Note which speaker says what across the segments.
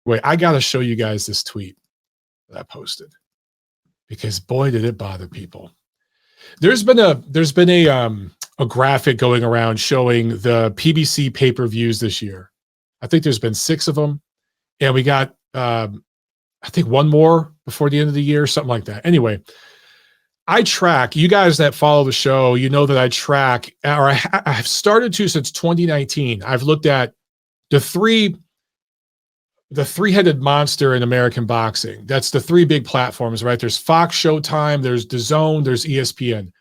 Speaker 1: Wait, I got to show you guys this tweet that I posted because boy, did it bother people. There's been a graphic going around showing the PBC pay-per-views this year. I think there's been 6 of them, and we got I think one more before the end of the year, something like that. Anyway, I track, you guys that follow the show, you know that I track, or I've started to since 2019. I've looked at the three-headed monster in American boxing. That's the 3 big platforms, right? There's Fox, Showtime, there's DAZN, there's ESPN.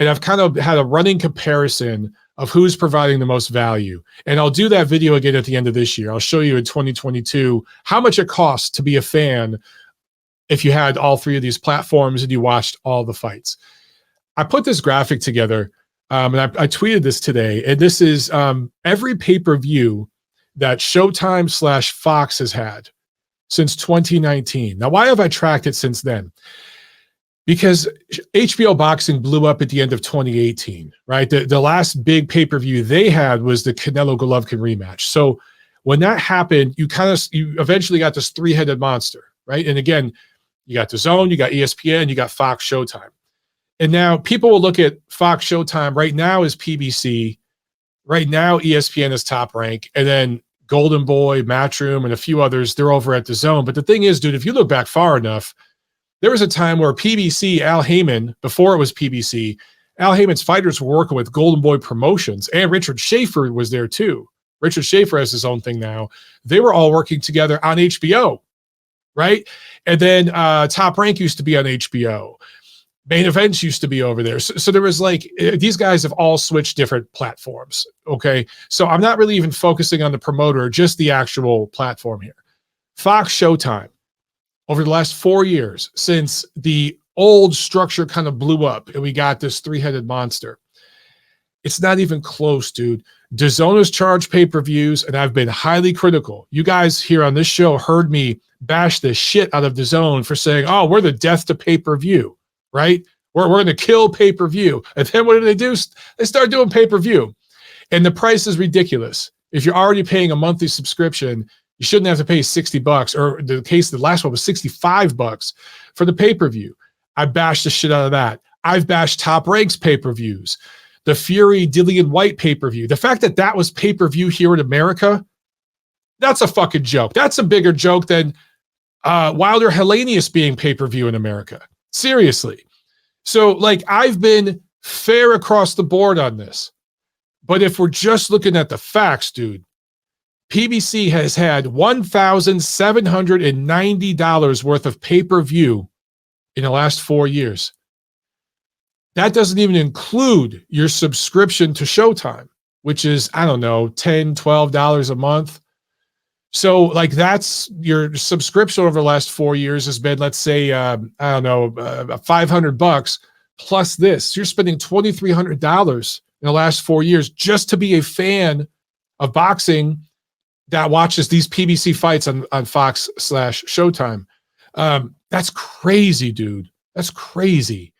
Speaker 1: And I've kind of had a running comparison of who's providing the most value. And I'll do that video again at the end of this year. I'll show you in 2022 how much it costs to be a fan if you had all 3 of these platforms and you watched all the fights. I put this graphic together, and I tweeted this today. And this is every pay-per-view that Showtime / Fox has had since 2019. Now, why have I tracked it since then? Because HBO Boxing blew up at the end of 2018, right? The last big pay-per-view they had was the Canelo-Golovkin rematch. So when that happened, you eventually got this 3-headed monster, right? And again, you got DAZN, you got ESPN, you got Fox, Showtime. And now people will look at Fox, Showtime right now as PBC. Right now, ESPN is Top Rank, and then Golden Boy, Matchroom, and a few others, they're over at DAZN. But the thing is, dude, if you look back far enough, there was a time where PBC, Al Heyman, before it was PBC, Al Heyman's fighters were working with Golden Boy Promotions, and Richard Schaefer was there too. Richard Schaefer has his own thing now. They were all working together on HBO, right? And then Top Rank used to be on HBO. Main Events used to be over there. So there was like, these guys have all switched different platforms, okay? So I'm not really even focusing on the promoter, just the actual platform here. Fox, Showtime, over the last 4 years, since the old structure kind of blew up and we got this 3-headed monster, it's not even close, dude. DAZN has charged pay-per-views, and I've been highly critical. You guys here on this show heard me bash the shit out of DAZN for saying, oh, we're the death to pay-per-view. Right? We're going to kill pay-per-view. And then what do? They start doing pay-per-view. And the price is ridiculous. If you're already paying a monthly subscription, you shouldn't have to pay $60, or the case, the last one was $65 for the pay-per-view. I bashed the shit out of that. I've bashed Top Rank's pay-per-views. The Fury Dillian White pay-per-view. The fact that that was pay-per-view here in America, that's a fucking joke. That's a bigger joke than Wilder Hellenius being pay-per-view in America. Seriously. So, like, I've been fair across the board on this. But if we're just looking at the facts, dude, PBC has had $1,790 worth of pay-per-view in the last 4 years. That doesn't even include your subscription to Showtime, which is, I don't know, $10, $12 a month. So, like, that's your subscription over the last 4 years has been, let's say, I don't know, $500 plus this. You're spending $2,300 in the last 4 years just to be a fan of boxing that watches these PBC fights on Fox / Showtime. That's crazy, dude. That's crazy.